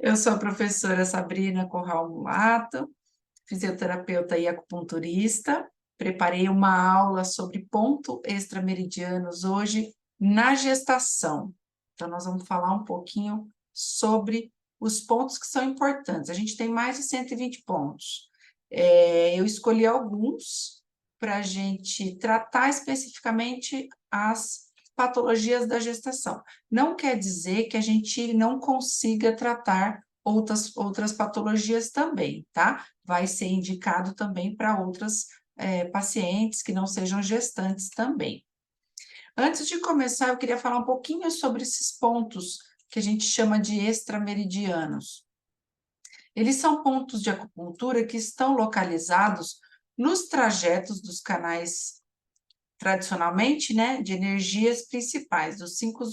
Eu sou a professora Sabrina Corral Mulato, fisioterapeuta e acupunturista. Preparei uma aula sobre ponto extrameridianos hoje na gestação. Então, nós vamos falar um pouquinho sobre os pontos que são importantes. A gente tem mais de 120 pontos. Eu escolhi alguns para a gente tratar especificamente as patologias da gestação. Não quer dizer que a gente não consiga tratar outras patologias também, tá? Vai ser indicado também para outras pacientes que não sejam gestantes também. Antes de começar, eu queria falar um pouquinho sobre esses pontos que a gente chama de extrameridianos. Eles são pontos de acupuntura que estão localizados nos trajetos dos canais tradicionalmente, né, de energias principais, dos cinco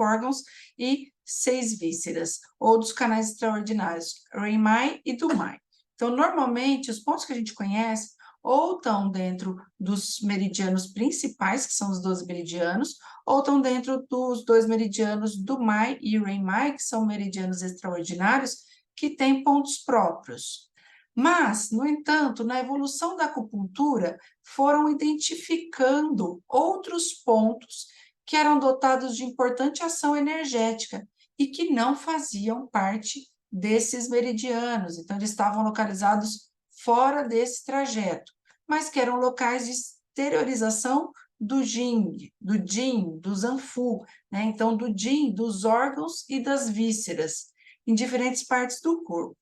órgãos e 6 vísceras, ou dos canais extraordinários, Renmai e Dumai. Então, normalmente, os pontos que a gente conhece ou estão dentro dos meridianos principais, que são os 12 meridianos, ou estão dentro dos 2 meridianos Dumai e Renmai, que são meridianos extraordinários, que têm pontos próprios. Mas, no entanto, na evolução da acupuntura, foram identificando outros pontos que eram dotados de importante ação energética e que não faziam parte desses meridianos. Então, eles estavam localizados fora desse trajeto, mas que eram locais de exteriorização do Jin, do Zanfu, né? Então, do Jin, dos órgãos e das vísceras, em diferentes partes do corpo.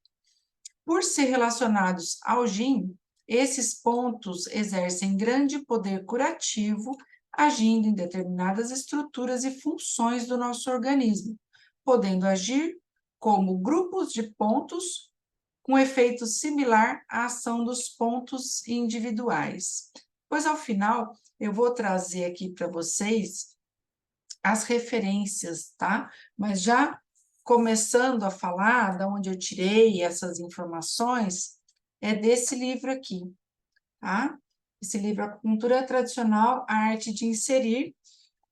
Por ser relacionados ao Jin, esses pontos exercem grande poder curativo, agindo em determinadas estruturas e funções do nosso organismo, podendo agir como grupos de pontos, com efeito similar à ação dos pontos individuais. Pois, ao final, eu vou trazer aqui para vocês as referências, tá? Mas já começando a falar de onde eu tirei essas informações, é desse livro aqui, tá? Esse livro, Acupuntura Tradicional, a Arte de Inserir,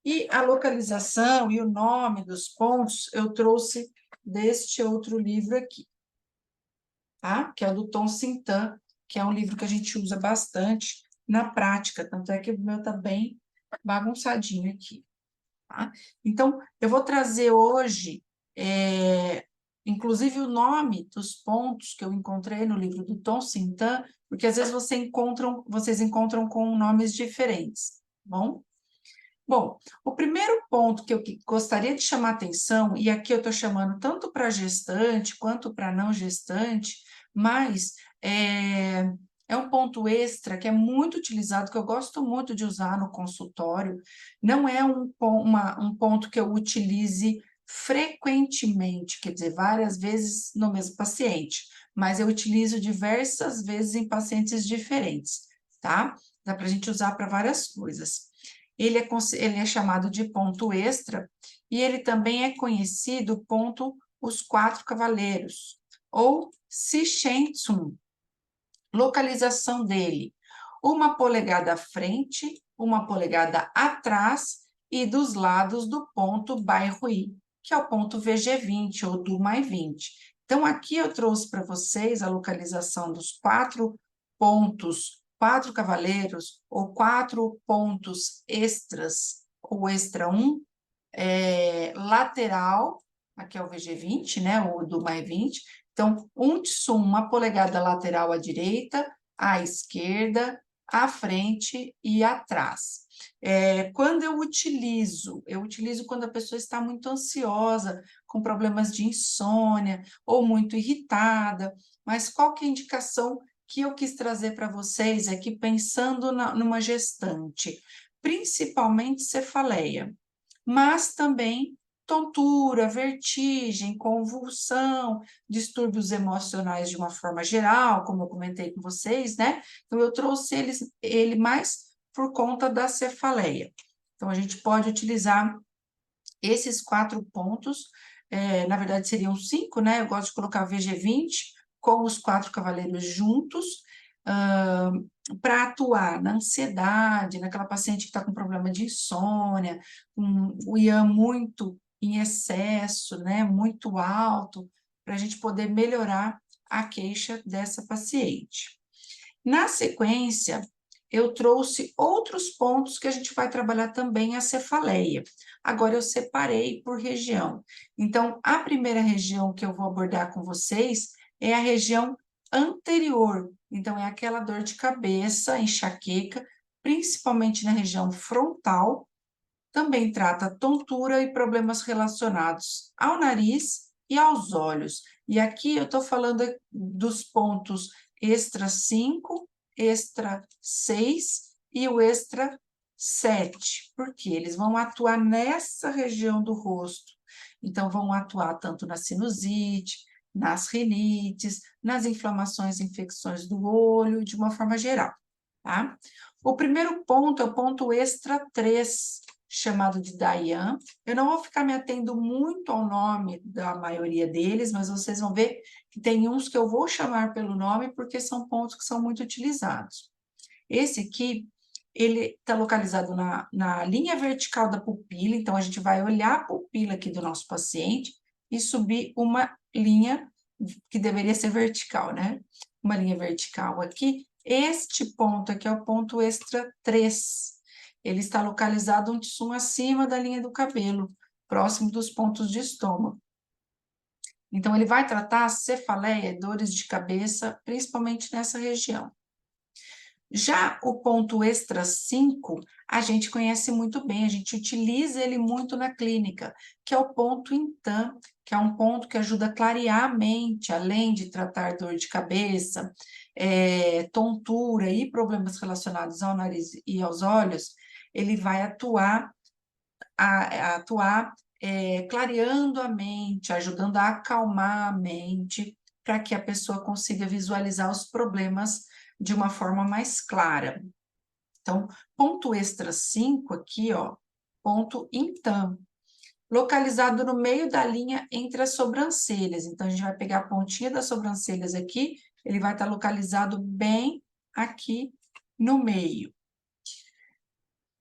e a localização e o nome dos pontos eu trouxe deste outro livro aqui, tá? Que é o do Tom Sintan, que é um livro que a gente usa bastante na prática, tanto é que o meu está bem bagunçadinho aqui. Tá? Então, eu vou trazer hoje, inclusive, o nome dos pontos que eu encontrei no livro do Tom Sintan, porque às vezes vocês encontram com nomes diferentes, tá bom? Bom, o primeiro ponto que eu gostaria de chamar atenção, e aqui eu estou chamando tanto para gestante quanto para não gestante, mas é um ponto extra que é muito utilizado, que eu gosto muito de usar no consultório. Não é um ponto que eu utilize frequentemente, quer dizer, várias vezes no mesmo paciente, mas eu utilizo diversas vezes em pacientes diferentes, tá? Dá para a gente usar para várias coisas. Ele é chamado de ponto extra e ele também é conhecido ponto os 4 cavaleiros, ou Shishen-Tsun. Localização dele, 1 polegada à frente, 1 polegada atrás e dos lados do ponto Bai-Hui, que é o ponto VG20 ou do mais 20. Então, aqui eu trouxe para vocês a localização dos 4 pontos, 4 cavaleiros, ou 4 pontos extras, ou extra 1, lateral, aqui é o VG20, né, ou do mais 20. Então, um Tsum, 1 polegada lateral à direita, à esquerda, à frente e atrás. Quando eu utilizo quando a pessoa está muito ansiosa, com problemas de insônia, ou muito irritada, mas qual que é a indicação que eu quis trazer para vocês aqui, pensando numa gestante? Principalmente cefaleia, mas também tontura, vertigem, convulsão, distúrbios emocionais de uma forma geral, como eu comentei com vocês, né? Então, eu trouxe ele mais por conta da cefaleia. Então, a gente pode utilizar esses 4 pontos, na verdade seriam 5, né? Eu gosto de colocar VG20 com os 4 cavaleiros juntos, para atuar na ansiedade, naquela paciente que está com problema de insônia, com o Yang muito em excesso, né, muito alto, para a gente poder melhorar a queixa dessa paciente. Na sequência, eu trouxe outros pontos que a gente vai trabalhar também a cefaleia. Agora eu separei por região. Então, a primeira região que eu vou abordar com vocês é a região anterior. Então, é aquela dor de cabeça, enxaqueca, principalmente na região frontal. Também trata tontura e problemas relacionados ao nariz e aos olhos. E aqui eu estou falando dos pontos extra 5, extra 6 e o extra 7, porque eles vão atuar nessa região do rosto. Então, vão atuar tanto na sinusite, nas rinites, nas inflamações e infecções do olho, de uma forma geral, tá? O primeiro ponto é o ponto extra 3, chamado de Dayan. Eu não vou ficar me atendo muito ao nome da maioria deles, mas vocês vão ver que tem uns que eu vou chamar pelo nome porque são pontos que são muito utilizados. Esse aqui, ele está localizado na linha vertical da pupila, então a gente vai olhar a pupila aqui do nosso paciente e subir uma linha que deveria ser vertical, né? Uma linha vertical aqui. Este ponto aqui é o ponto extra 3. Ele está localizado um tissum acima da linha do cabelo, próximo dos pontos de estômago. Então, ele vai tratar cefaleia, dores de cabeça, principalmente nessa região. Já o ponto extra 5, a gente conhece muito bem, a gente utiliza ele muito na clínica, que é o ponto Intan, que é um ponto que ajuda a clarear a mente, além de tratar dor de cabeça, tontura e problemas relacionados ao nariz e aos olhos, ele vai atuar clareando a mente, ajudando a acalmar a mente, para que a pessoa consiga visualizar os problemas de uma forma mais clara. Então, ponto extra 5 aqui, ó, ponto Intan, localizado no meio da linha entre as sobrancelhas. Então, a gente vai pegar a pontinha das sobrancelhas aqui, ele vai estar localizado bem aqui no meio.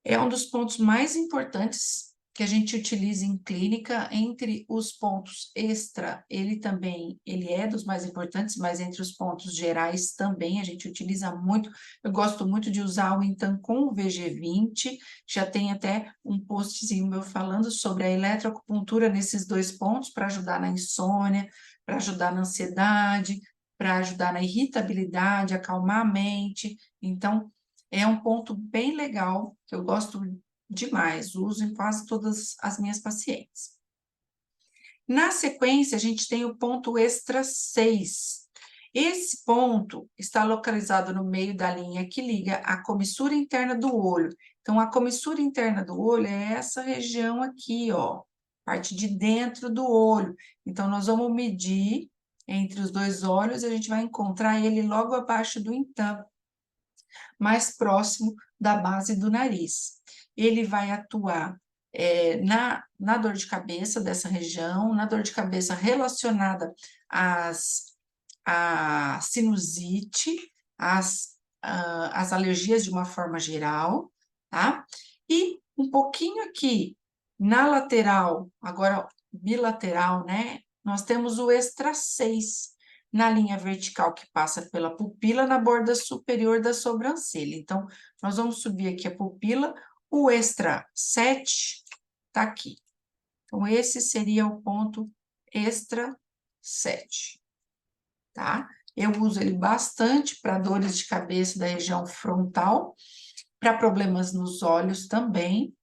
É um dos pontos mais importantes que a gente utiliza em clínica. Entre os pontos extra, ele é dos mais importantes, mas entre os pontos gerais também a gente utiliza muito. Eu gosto muito de usar o Intan com o VG20, já tem até um postzinho meu falando sobre a eletroacupuntura nesses dois pontos, para ajudar na insônia, para ajudar na ansiedade, para ajudar na irritabilidade, acalmar a mente. Então, é um ponto bem legal, que eu gosto demais, uso em quase todas as minhas pacientes. Na sequência, a gente tem o ponto extra 6. Esse ponto está localizado no meio da linha que liga a comissura interna do olho. Então, a comissura interna do olho é essa região aqui, ó, parte de dentro do olho. Então, nós vamos medir entre os dois olhos, a gente vai encontrar ele logo abaixo do Intan, mais próximo da base do nariz. Ele vai atuar na dor de cabeça dessa região, na dor de cabeça relacionada à sinusite, às alergias de uma forma geral, tá? E um pouquinho aqui na lateral, agora bilateral, né? Nós temos o extra 6, na linha vertical que passa pela pupila, na borda superior da sobrancelha. Então, nós vamos subir aqui a pupila, o extra 7 está aqui. Então, esse seria o ponto extra 7, tá? Eu uso ele bastante para dores de cabeça da região frontal, para problemas nos olhos também,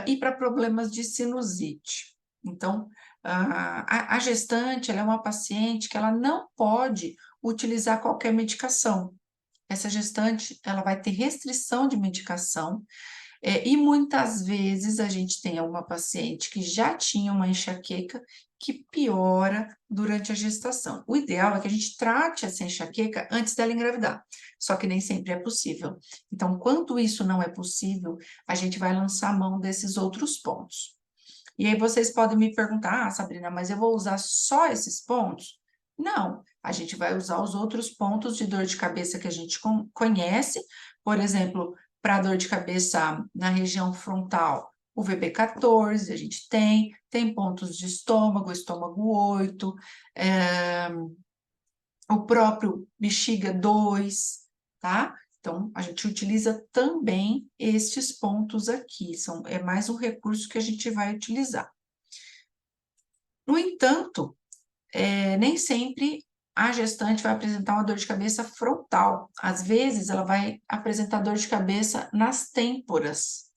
e para problemas de sinusite. Então, a gestante, ela é uma paciente que ela não pode utilizar qualquer medicação. Essa gestante, ela vai ter restrição de medicação, e muitas vezes a gente tem uma paciente que já tinha uma enxaqueca que piora durante a gestação. O ideal é que a gente trate essa enxaqueca antes dela engravidar, só que nem sempre é possível. Então, quando isso não é possível, a gente vai lançar a mão desses outros pontos. E aí vocês podem me perguntar, Sabrina, mas eu vou usar só esses pontos? Não, a gente vai usar os outros pontos de dor de cabeça que a gente conhece, por exemplo, para dor de cabeça na região frontal, o VB14, a gente tem pontos de estômago, estômago 8, o próprio bexiga 2, tá? Então, a gente utiliza também estes pontos aqui, é mais um recurso que a gente vai utilizar. No entanto, nem sempre a gestante vai apresentar uma dor de cabeça frontal. Às vezes, ela vai apresentar dor de cabeça nas têmporas.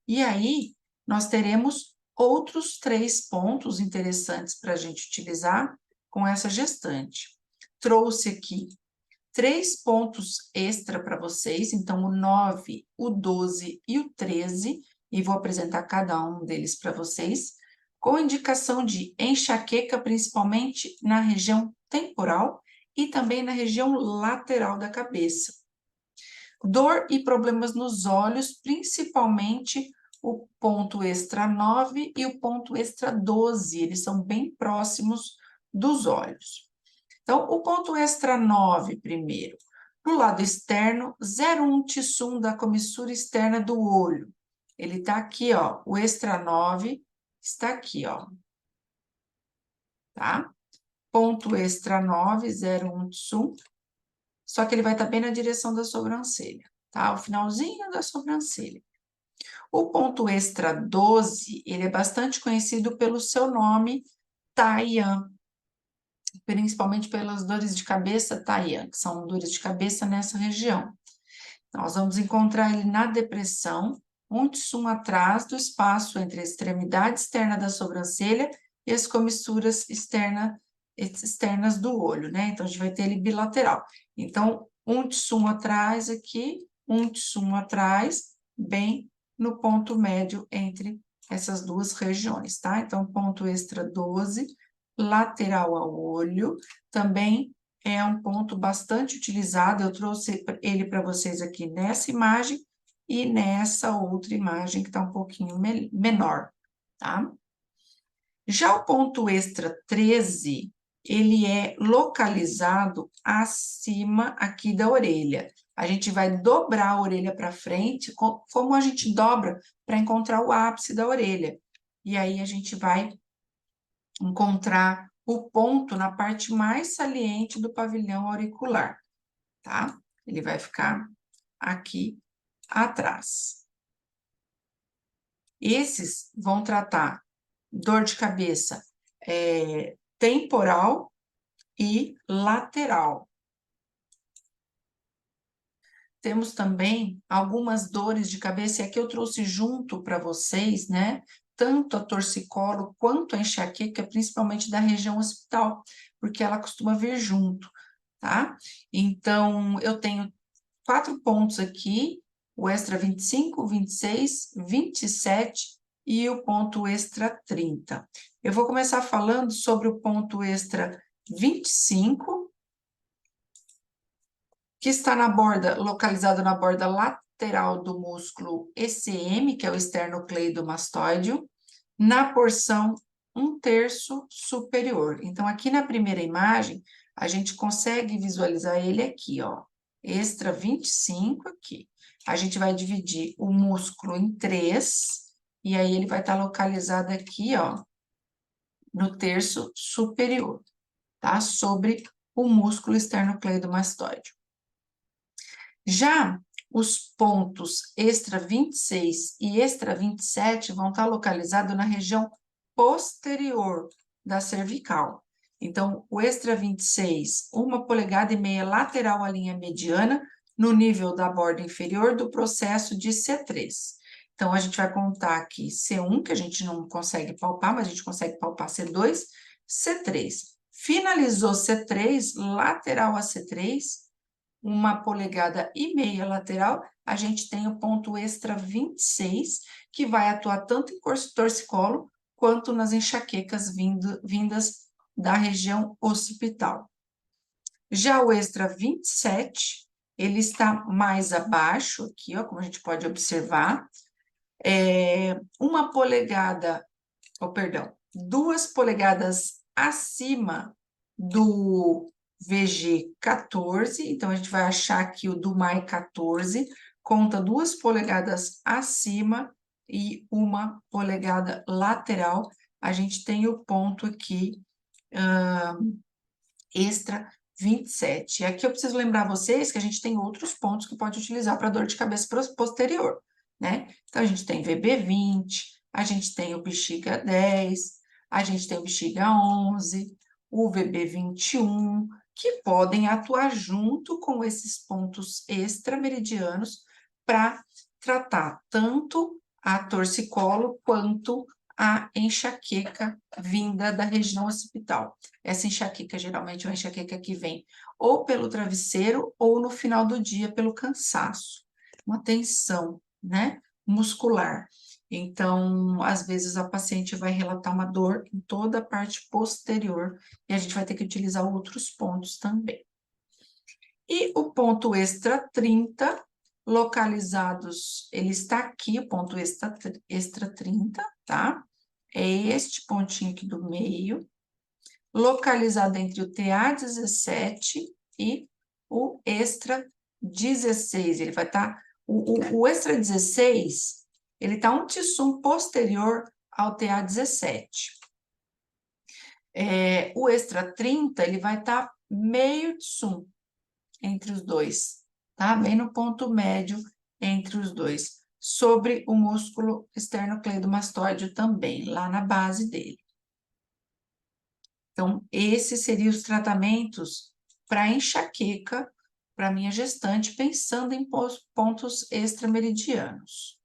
E aí, nós teremos outros 3 pontos interessantes para a gente utilizar com essa gestante. Trouxe aqui 3 pontos extra para vocês, então o 9, o 12 e o 13, e vou apresentar cada um deles para vocês, com indicação de enxaqueca, principalmente na região temporal e também na região lateral da cabeça. Dor e problemas nos olhos, principalmente o ponto extra 9 e o ponto extra 12, eles são bem próximos dos olhos. Então, o ponto extra 9 primeiro. No lado externo, 0,1 T-sum da comissura externa do olho. Ele está aqui, ó, o extra 9 está aqui, ó. Tá? Ponto extra 9, 0,1 T-sum. Só que ele vai estar bem na direção da sobrancelha, tá? O finalzinho da sobrancelha. O ponto extra 12, ele é bastante conhecido pelo seu nome, Taiyan, principalmente pelas dores de cabeça Taiyan, que são dores de cabeça nessa região. Nós vamos encontrar ele na depressão, um T-sum atrás do espaço entre a extremidade externa da sobrancelha e as comissuras externas do olho, né? Então, a gente vai ter ele bilateral. Então, um T-sum atrás aqui, um T-sum atrás, bem no ponto médio entre essas duas regiões, tá? Então, ponto extra 12, lateral ao olho, também é um ponto bastante utilizado, eu trouxe ele para vocês aqui nessa imagem e nessa outra imagem que está um pouquinho menor, tá? Já o ponto extra 13, ele é localizado acima aqui da orelha. A gente vai dobrar a orelha para frente, como a gente dobra para encontrar o ápice da orelha. E aí a gente vai encontrar o ponto na parte mais saliente do pavilhão auricular, tá? Ele vai ficar aqui atrás. Esses vão tratar dor de cabeça temporal e lateral. Temos também algumas dores de cabeça, e aqui eu trouxe junto para vocês, né? Tanto a torcicolo quanto a enxaqueca, principalmente da região occipital, porque ela costuma vir junto, tá? Então, eu tenho 4 pontos aqui, o extra 25, 26, 27 e o ponto extra 30. Eu vou começar falando sobre o ponto extra 25, que está na borda, localizado na borda lateral do músculo ECM, que é o esternocleidomastoideo, na porção 1/3 superior. Então, aqui na primeira imagem, a gente consegue visualizar ele aqui, ó, extra 25 aqui. A gente vai dividir o músculo em 3, e aí ele vai estar localizado aqui, ó, no terço superior, tá? Sobre o músculo esternocleidomastoideo. Já os pontos extra 26 e extra 27 vão estar localizados na região posterior da cervical. Então, o extra 26, 1,5 polegadas lateral à linha mediana, no nível da borda inferior do processo de C3. Então, a gente vai contar aqui C1, que a gente não consegue palpar, mas a gente consegue palpar C2, C3. Finalizou C3, lateral a C3, 1,5 polegadas lateral, a gente tem o ponto extra 26, que vai atuar tanto em torcicolo quanto nas enxaquecas vindas da região occipital. Já o extra 27, ele está mais abaixo, aqui, ó, como a gente pode observar, 1 polegada, perdão, 2 polegadas acima do VG14, então a gente vai achar aqui o do MAI 14, conta 2 polegadas acima e 1 polegada lateral. A gente tem o ponto aqui extra 27. E aqui eu preciso lembrar vocês que a gente tem outros pontos que pode utilizar para dor de cabeça posterior, né? Então, a gente tem VB20, a gente tem o bexiga 10, a gente tem o bexiga 11, o VB21, que podem atuar junto com esses pontos extrameridianos para tratar tanto a torcicolo quanto a enxaqueca vinda da região occipital. Essa enxaqueca geralmente é uma enxaqueca que vem ou pelo travesseiro ou no final do dia pelo cansaço, uma tensão, né, muscular. Então, às vezes a paciente vai relatar uma dor em toda a parte posterior e a gente vai ter que utilizar outros pontos também. E o ponto extra 30, localizados, ele está aqui, o ponto extra 30, tá? É este pontinho aqui do meio, localizado entre o TA17 e o extra 16. Ele vai estar... O extra 16, ele está um tissum posterior ao TA17. O extra 30, ele vai estar meio tissum entre os dois, tá? Bem no ponto médio entre os dois, sobre o músculo esternocleidomastoide também, lá na base dele. Então, esses seriam os tratamentos para enxaqueca, para minha gestante, pensando em pontos extrameridianos.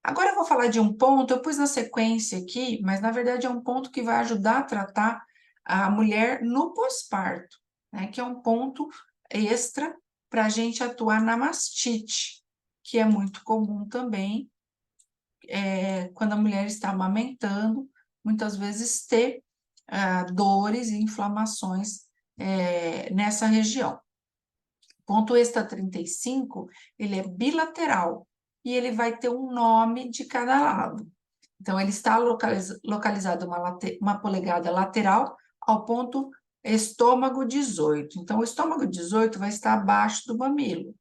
Agora eu vou falar de um ponto, eu pus na sequência aqui, mas na verdade é um ponto que vai ajudar a tratar a mulher no pós-parto, né? Que é um ponto extra para a gente atuar na mastite, que é muito comum também, quando a mulher está amamentando, muitas vezes ter dores e inflamações nessa região. Ponto extra 35, ele é bilateral e ele vai ter um nome de cada lado. Então, ele está localizado uma polegada lateral ao ponto estômago 18. Então, o estômago 18 vai estar abaixo do mamilo,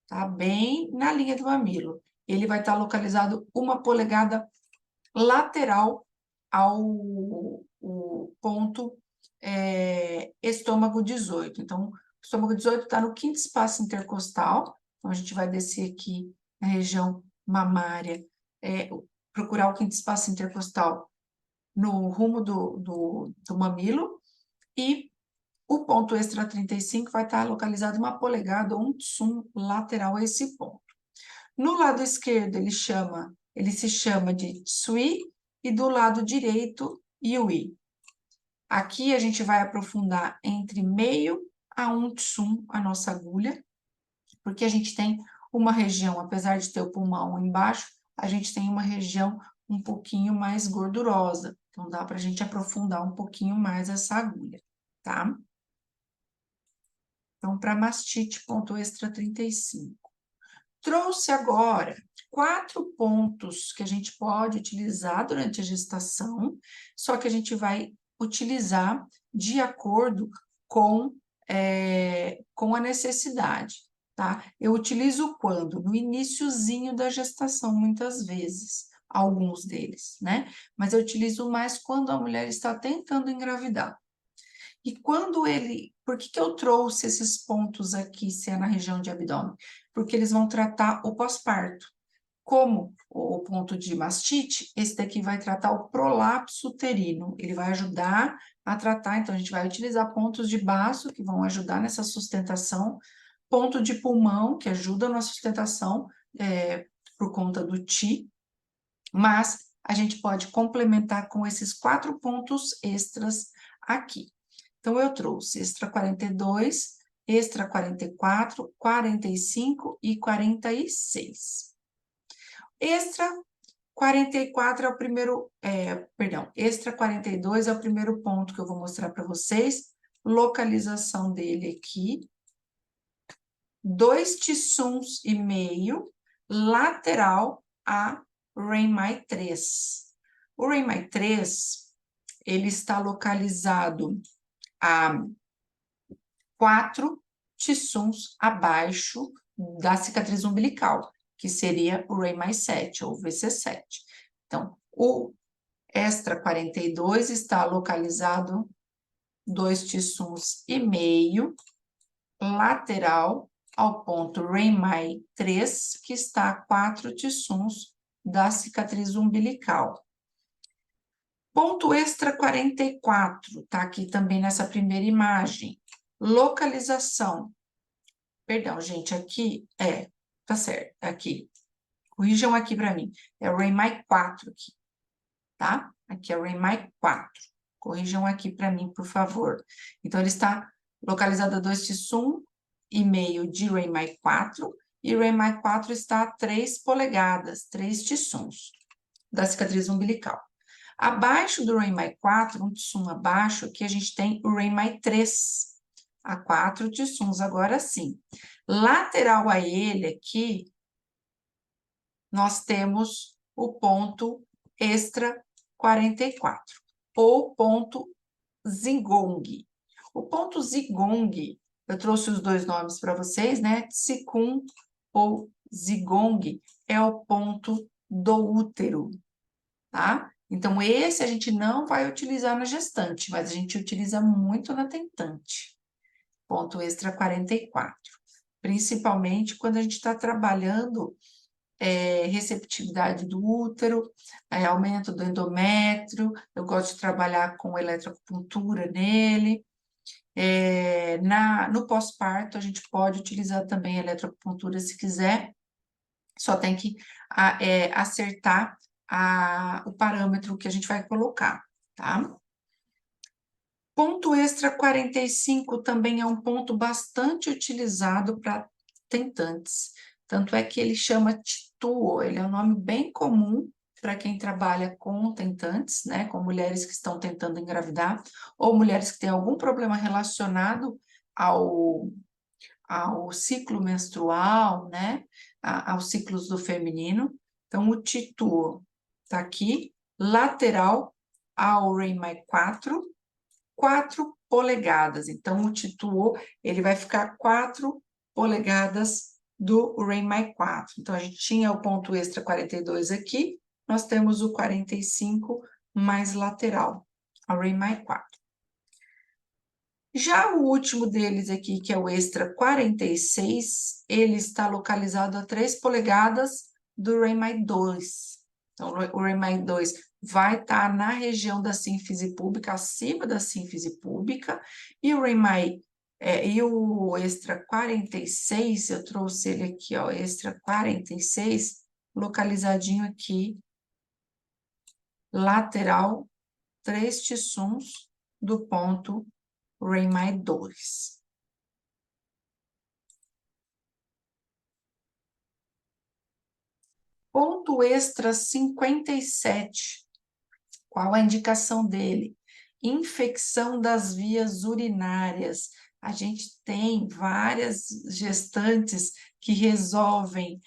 tá? Bem na linha do mamilo. Ele vai estar localizado 1 polegada lateral ao ponto estômago 18. Então, o estômago 18 está no 5º espaço intercostal. Então, a gente vai descer aqui na região mamária, procurar o 5º espaço intercostal no rumo do mamilo, e o ponto extra 35 vai estar localizado 1 polegada ou um tissum lateral a esse ponto. No lado esquerdo, ele se chama de tsui, e do lado direito, yui. Aqui a gente vai aprofundar entre meio a 1 tissum a nossa agulha, porque a gente tem uma região, apesar de ter o pulmão embaixo, a gente tem uma região um pouquinho mais gordurosa. Então, dá para a gente aprofundar um pouquinho mais essa agulha, tá? Então, para mastite, ponto extra 35. Trouxe agora 4 pontos que a gente pode utilizar durante a gestação, só que a gente vai utilizar de acordo com a necessidade, tá? Eu utilizo quando? No iniciozinho da gestação, muitas vezes, alguns deles, né? Mas eu utilizo mais quando a mulher está tentando engravidar. E quando por que eu trouxe esses pontos aqui, se é na região de abdômen? Porque eles vão tratar o pós-parto. Como o ponto de mastite, esse daqui vai tratar o prolapso uterino, ele vai ajudar a tratar, então a gente vai utilizar pontos de baço, que vão ajudar nessa sustentação, ponto de pulmão, que ajuda na sustentação, por conta do TI, mas a gente pode complementar com esses 4 pontos extras aqui. Então, eu trouxe extra 42, extra 44, 45 e 46. Extra 44 é o primeiro, extra 42 é o primeiro ponto que eu vou mostrar para vocês, localização dele aqui, 2 tissuns e meio, lateral a Reimai 3. O Reimai 3, ele está localizado a 4 tissuns abaixo da cicatriz umbilical, que seria o Ray mais 7, ou VC7. Então, o extra 42 está localizado 2 tsuns e meio, lateral ao ponto Ray 3, que está a 4 tsuns da cicatriz umbilical. Ponto extra 44, tá aqui também nessa primeira imagem. Localização. Perdão, gente, aqui tá certo, aqui. Corrijam aqui para mim. É o Ray 4 aqui, tá? Aqui é o Ray 4. Corrijam aqui para mim, por favor. Então, ele está localizado a 2 tsun e meio de Ray 4, e o Ray 4 está a 3 polegadas, 3 tsuns da cicatriz umbilical. Abaixo do Ray 4, um tsun abaixo, aqui a gente tem o Ray 3, a 4 tsuns, agora sim. Lateral a ele aqui, nós temos o ponto extra 44, ou ponto Zigong. O ponto Zigong, eu trouxe os dois nomes para vocês, né? Tsikun ou Zigong é o ponto do útero, tá? Então, esse a gente não vai utilizar na gestante, mas a gente utiliza muito na tentante. Ponto extra 44. Principalmente quando a gente está trabalhando receptividade do útero, aumento do endométrio, eu gosto de trabalhar com eletroacupuntura nele. No pós-parto, a gente pode utilizar também eletroacupuntura se quiser, só tem que acertar o parâmetro que a gente vai colocar, tá? Ponto extra 45 também é um ponto bastante utilizado para tentantes. Tanto é que ele chama Tituo, ele é um nome bem comum para quem trabalha com tentantes, né? Com mulheres que estão tentando engravidar, ou mulheres que têm algum problema relacionado ao ciclo menstrual, né? Aos ciclos do feminino. Então, o Tituo está aqui, lateral ao Ray 4 polegadas. Então, o Tituo, ele vai ficar 4 polegadas do Ray 4. Então, a gente tinha o ponto extra 42 aqui, nós temos o 45 mais lateral, ao Ray 4. Já o último deles aqui, que é o extra 46, ele está localizado a 3 polegadas do Ray 2. Então, o Ray 2 vai estar na região da sínfise púbica, acima da sínfise púbica, e o extra 46, eu trouxe ele aqui, ó, extra 46, localizadinho aqui, lateral, 3 tsuns do ponto Ray 2. Ponto extra 57. Qual a indicação dele? Infecção das vias urinárias. A gente tem várias gestantes que resolvem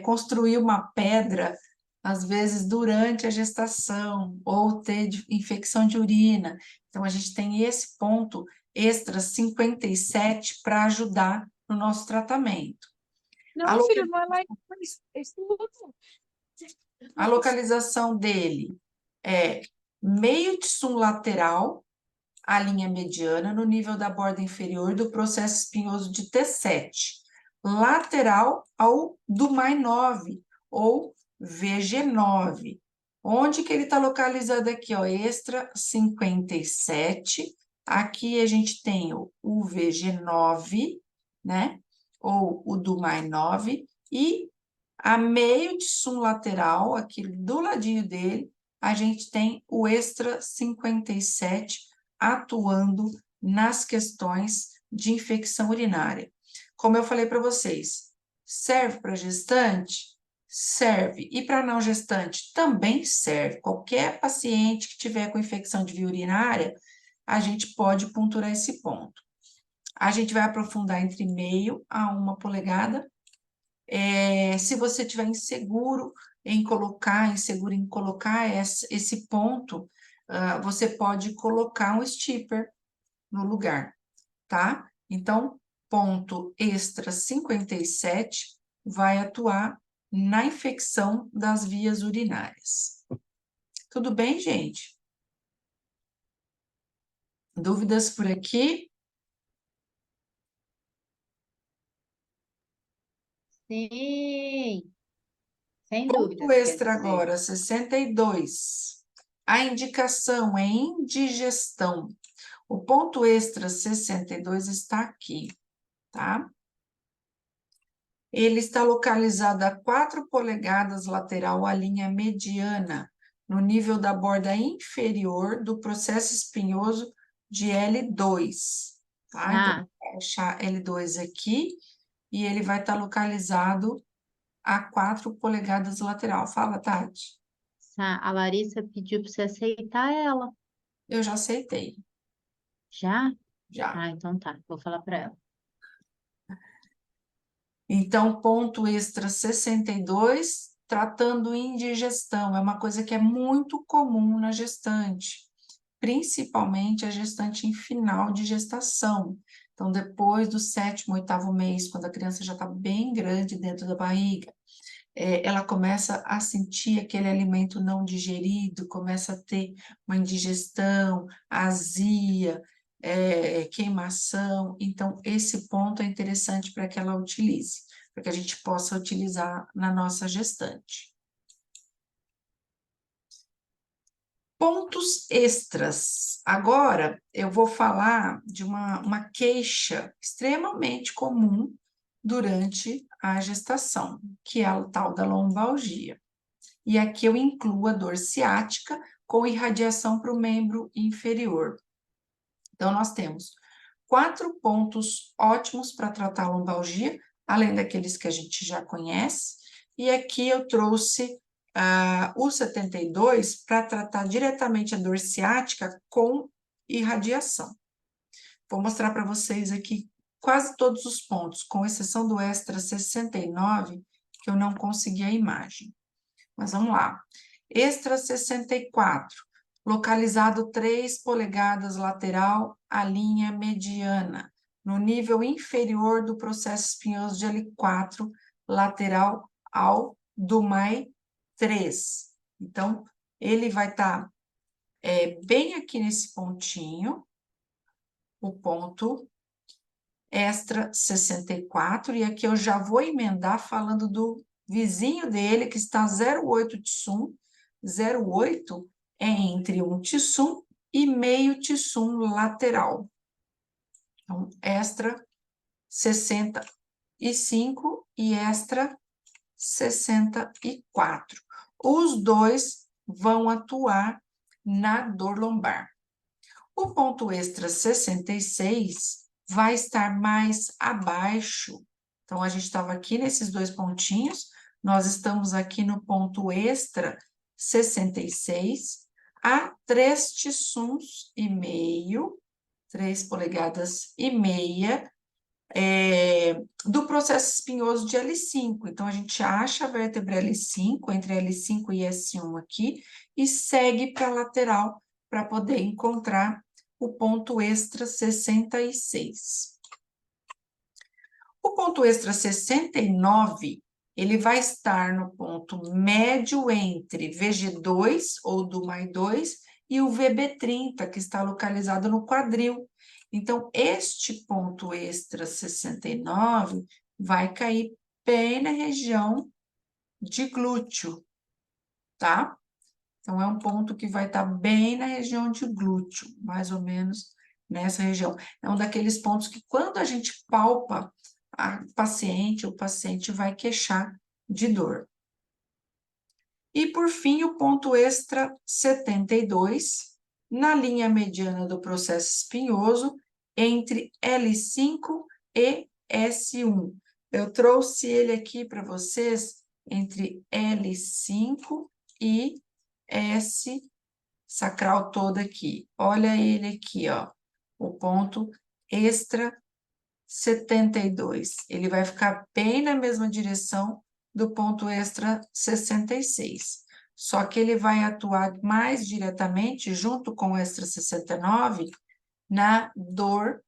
construir uma pedra, às vezes durante a gestação, ou ter infecção de urina. Então, a gente tem esse ponto extra 57 para ajudar no nosso tratamento. Não, filho, não é lá. A localização dele é meio tsun lateral, a linha mediana, no nível da borda inferior do processo espinhoso de T7, lateral ao Dumai 9, ou VG9. Onde que ele está localizado aqui? Ó, extra 57. Aqui a gente tem o VG9, né? Ou o Dumai 9, e a meio tsun lateral, aqui do ladinho dele, a gente tem o extra 57 atuando nas questões de infecção urinária. Como eu falei para vocês, serve para gestante? Serve. E para não gestante? Também serve. Qualquer paciente que tiver com infecção de via urinária, a gente pode ponturar esse ponto. A gente vai aprofundar entre meio a 1 polegada. Se você estiver inseguro em colocar esse ponto, você pode colocar um stipper no lugar, tá? Então, ponto extra 57 vai atuar na infecção das vias urinárias. Tudo bem, gente? Dúvidas por aqui? Sim, sem Ponto dúvidas, quer extra dizer. agora, 62. A indicação é indigestão. O ponto extra 62 está aqui, tá? Ele está localizado a 4 polegadas lateral à linha mediana, no nível da borda inferior do processo espinhoso de L2, tá? Então, Ah, vou achar L2 aqui, e ele vai estar localizado a 4 polegadas lateral. Fala, Tati. a Larissa pediu para você aceitar ela. Eu já aceitei, Já? já. Ah, então tá, vou falar para ela. Então, ponto extra 62, tratando indigestão, é uma coisa que é muito comum na gestante, principalmente a gestante em final de gestação. Então, depois do 7º, 8º mês, quando a criança já está bem grande dentro da barriga, ela começa a sentir aquele alimento não digerido, começa a ter uma indigestão, azia, queimação. Então, esse ponto é interessante para que ela utilize, para que a gente possa utilizar na nossa gestante. Pontos extras. Agora, eu vou falar de uma queixa extremamente comum durante a gestação, que é a tal da lombalgia. E aqui eu incluo a dor ciática com irradiação para o membro inferior. Então, nós temos 4 pontos ótimos para tratar a lombalgia, além daqueles que a gente já conhece. E aqui eu trouxe o 72 para tratar diretamente a dor ciática com irradiação. Vou mostrar para vocês aqui quase todos os pontos, com exceção do extra 69, que eu não consegui a imagem. Mas vamos lá. Extra 64, localizado 3 polegadas lateral à linha mediana, no nível inferior do processo espinhoso de L4, lateral ao do MAI 3. Então, ele vai estar bem aqui nesse pontinho, o ponto extra 64, e aqui eu já vou emendar falando do vizinho dele, que está 0,8 Tsum. 0,8 é entre um Tsum e meio Tsum lateral. Então, extra 65 e extra 64. Os dois vão atuar na dor lombar. O ponto extra 66 vai estar mais abaixo. Então, a gente estava aqui nesses 2 pontinhos, nós estamos aqui no ponto extra 66, a 3 tissuns e meio, 3 polegadas e meia, do processo espinhoso de L5. Então, a gente acha a vértebra L5, entre L5 e S1 aqui, e segue para a lateral para poder encontrar o ponto extra 66. O ponto extra 69, ele vai estar no ponto médio entre VG2, ou do MAI2, e o VB30, que está localizado no quadril. Então, este ponto extra 69 vai cair bem na região de glúteo, tá? Então, é um ponto que vai estar bem na região de glúteo, mais ou menos nessa região. É um daqueles pontos que, quando a gente palpa a paciente, o paciente vai queixar de dor. E, por fim, o ponto extra 72, na linha mediana do processo espinhoso, entre L5 e S1. Eu trouxe ele aqui para vocês entre L5 e S sacral todo aqui. Olha ele aqui, ó, o ponto extra 72. Ele vai ficar bem na mesma direção do ponto extra 66. Só que ele vai atuar mais diretamente, junto com o extra 69, na dor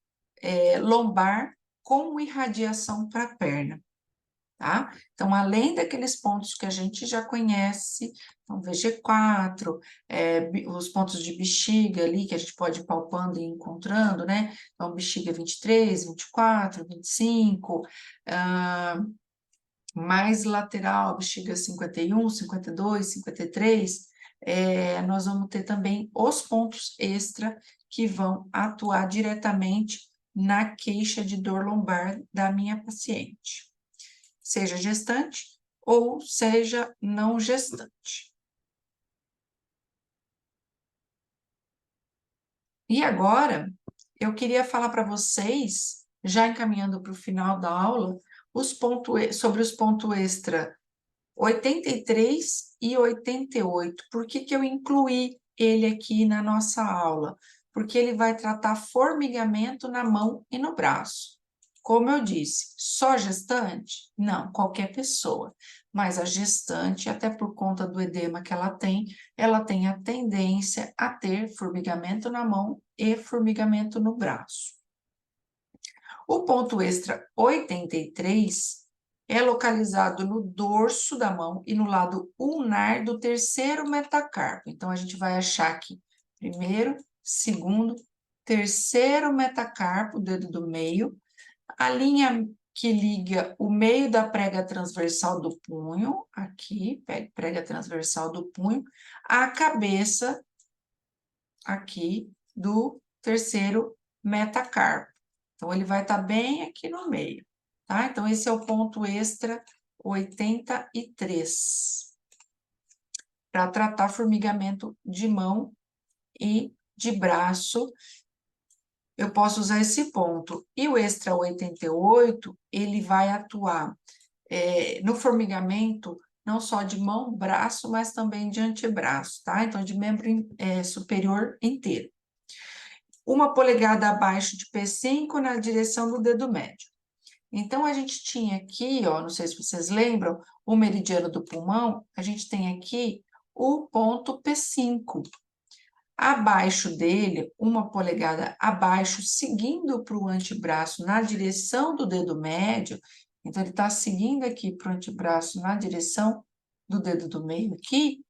lombar com irradiação para a perna. tá? Então, além daqueles pontos que a gente já conhece, então, VG4, os pontos de bexiga ali, que a gente pode ir palpando e encontrando, né? Então, bexiga 23, 24, 25, mais lateral, bexiga 51, 52, 53, nós vamos ter também os pontos extra que vão atuar diretamente na queixa de dor lombar da minha paciente, seja gestante ou seja não gestante. E agora, eu queria falar para vocês, já encaminhando para o final da aula, sobre os pontos extra 83 e 88. Por que que eu incluí ele aqui na nossa aula? Porque ele vai tratar formigamento na mão e no braço. Como eu disse, só gestante? Não, qualquer pessoa. Mas a gestante, até por conta do edema que ela tem a tendência a ter formigamento na mão e formigamento no braço. O ponto extra 83 é localizado no dorso da mão e no lado ulnar do terceiro metacarpo. Então, a gente vai achar aqui primeiro, segundo, terceiro metacarpo, o dedo do meio, a linha que liga o meio da prega transversal do punho, aqui, prega transversal do punho, a cabeça aqui do terceiro metacarpo. Então, ele vai estar bem aqui no meio, tá? Então, esse é o ponto extra 83, para tratar formigamento de mão e de braço. Eu posso usar esse ponto. E o extra 88, ele vai atuar no formigamento, não só de mão, braço, mas também de antebraço, tá? Então, de membro superior inteiro. 1 polegada abaixo de P5 na direção do dedo médio. Então, a gente tinha aqui, ó, não sei se vocês lembram, o meridiano do pulmão, a gente tem aqui o ponto P5. Abaixo dele, 1 polegada abaixo, seguindo para o antebraço na direção do dedo médio, então ele está seguindo aqui para o antebraço na direção do dedo do meio aqui,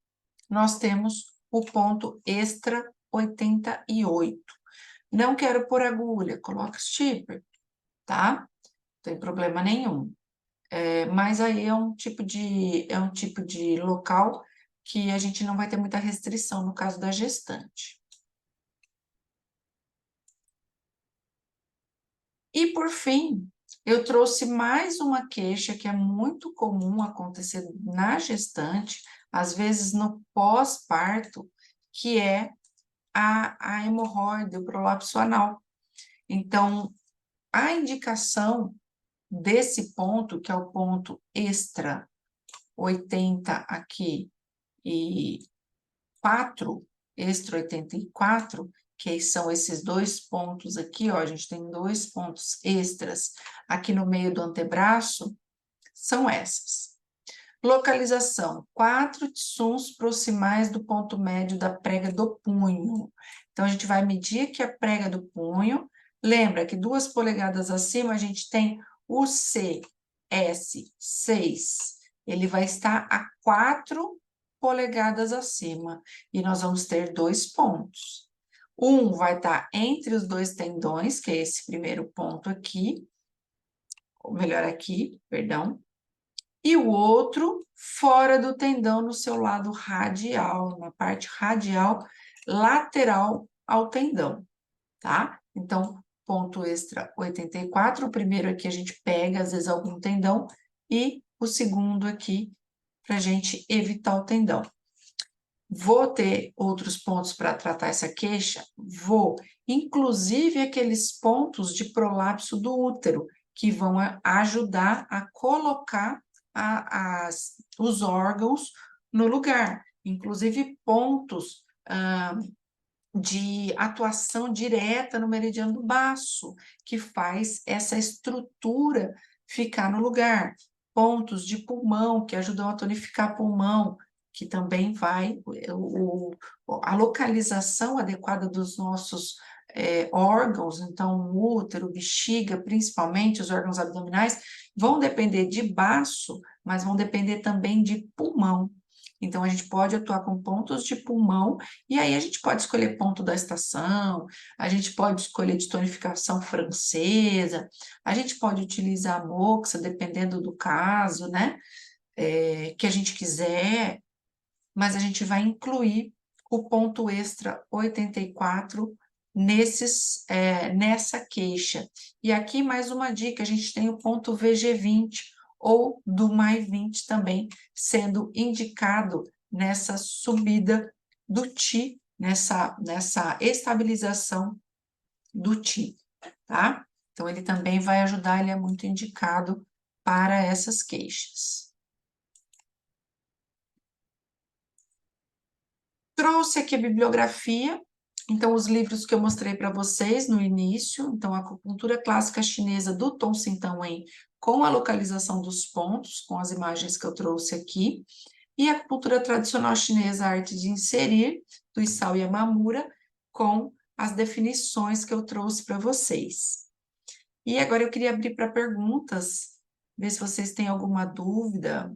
nós temos o ponto extra 88. Não quero pôr agulha, coloca stipper, tá? Não tem problema nenhum. Mas aí é um tipo de local que a gente não vai ter muita restrição no caso da gestante. E, por fim, eu trouxe mais uma queixa que é muito comum acontecer na gestante, às vezes no pós-parto, que é a hemorroide, o prolapso anal. Então, a indicação desse ponto, que é o ponto extra 80 aqui e 4, extra 84, que são esses dois pontos aqui, ó, a gente tem 2 pontos extras aqui no meio do antebraço, são essas. Localização, 4 tsuns proximais do ponto médio da prega do punho. Então, a gente vai medir aqui a prega do punho. Lembra que 2 polegadas acima, a gente tem o CS6. Ele vai estar a 4 polegadas acima. E nós vamos ter 2 pontos. Um vai estar entre os 2 tendões, que é esse primeiro ponto aqui, ou melhor aqui, perdão, e o outro fora do tendão no seu lado radial, na parte radial lateral ao tendão, tá? Então, ponto extra 84, o primeiro aqui a gente pega, às vezes, algum tendão, e o segundo aqui, para a gente evitar o tendão. Vou ter outros pontos para tratar essa queixa? Vou. Inclusive aqueles pontos de prolapso do útero, que vão ajudar a colocar os órgãos no lugar. Inclusive pontos de atuação direta no meridiano do baço, que faz essa estrutura ficar no lugar. Pontos de pulmão, que ajudam a tonificar pulmão, que também vai, a localização adequada dos nossos órgãos, então útero, bexiga, principalmente os órgãos abdominais, vão depender de baço, mas vão depender também de pulmão. Então, a gente pode atuar com pontos de pulmão, e aí a gente pode escolher ponto da estação, a gente pode escolher de tonificação francesa, a gente pode utilizar a moxa, dependendo do caso, né? Que a gente quiser, mas a gente vai incluir o ponto extra 84 nessa queixa. E aqui mais uma dica, a gente tem o ponto VG20 ou do MAI20 também sendo indicado nessa subida do TI, nessa estabilização do TI, tá? Então, ele também vai ajudar, ele é muito indicado para essas queixas. Trouxe aqui a bibliografia, então os livros que eu mostrei para vocês no início, então a acupuntura clássica chinesa do Tong Sin Tan Wen, com a localização dos pontos, com as imagens que eu trouxe aqui, e a acupuntura tradicional chinesa, a arte de inserir, do Isao Yamamura, com as definições que eu trouxe para vocês. E agora eu queria abrir para perguntas, ver se vocês têm alguma dúvida.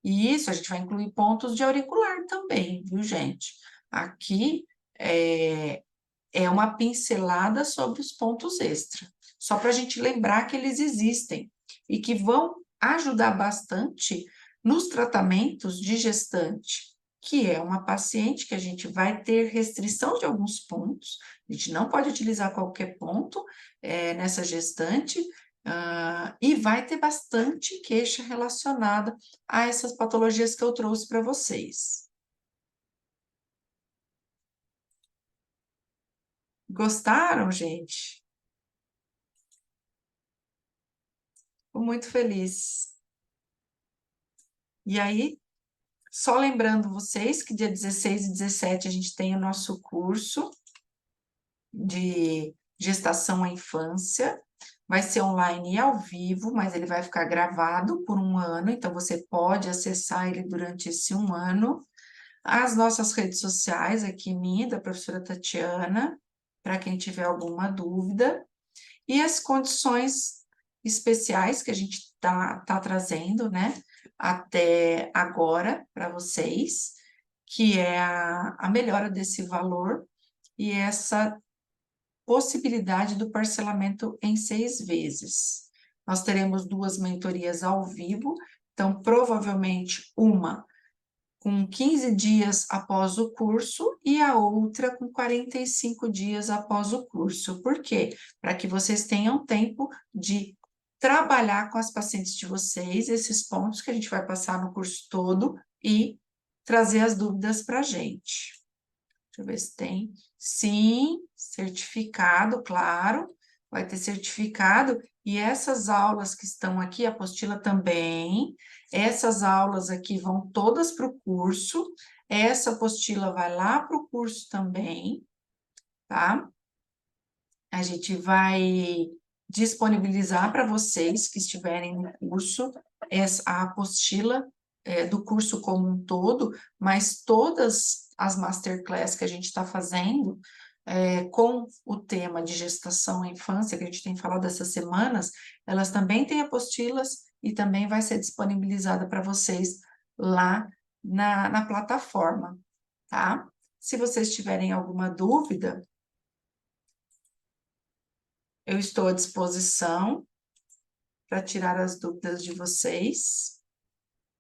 E isso a gente vai incluir pontos de auricular também, viu, gente? Aqui é uma pincelada sobre os pontos extra, só para a gente lembrar que eles existem e que vão ajudar bastante nos tratamentos de gestante, que é uma paciente que a gente vai ter restrição de alguns pontos, a gente não pode utilizar qualquer ponto nessa gestante, e vai ter bastante queixa relacionada a essas patologias que eu trouxe para vocês. Gostaram, gente? Fico muito feliz. E aí, só lembrando vocês que dia 16 e 17 a gente tem o nosso curso de gestação à infância. Vai ser online e ao vivo, mas ele vai ficar gravado por 1 ano, então você pode acessar ele durante esse 1 ano. As nossas redes sociais, aqui minha, da professora Tatiana, para quem tiver alguma dúvida. E as condições especiais que a gente tá trazendo, né, até agora para vocês, que é a melhora desse valor e essa possibilidade do parcelamento em 6 vezes. Nós teremos 2 mentorias ao vivo, então provavelmente uma com 15 dias após o curso e a outra com 45 dias após o curso. Por quê? Para que vocês tenham tempo de trabalhar com as pacientes de vocês, esses pontos que a gente vai passar no curso todo e trazer as dúvidas para a gente. Deixa eu ver se tem. Sim, certificado, claro, vai ter certificado. E essas aulas que estão aqui, a apostila também, essas aulas aqui vão todas para o curso, essa apostila vai lá para o curso também, tá? A gente vai disponibilizar para vocês que estiverem no curso a apostila do curso como um todo, mas todas as masterclass que a gente está fazendo com o tema de gestação e infância, que a gente tem falado essas semanas, elas também têm apostilas e também vai ser disponibilizada para vocês lá na plataforma, tá? Se vocês tiverem alguma dúvida, eu estou à disposição para tirar as dúvidas de vocês.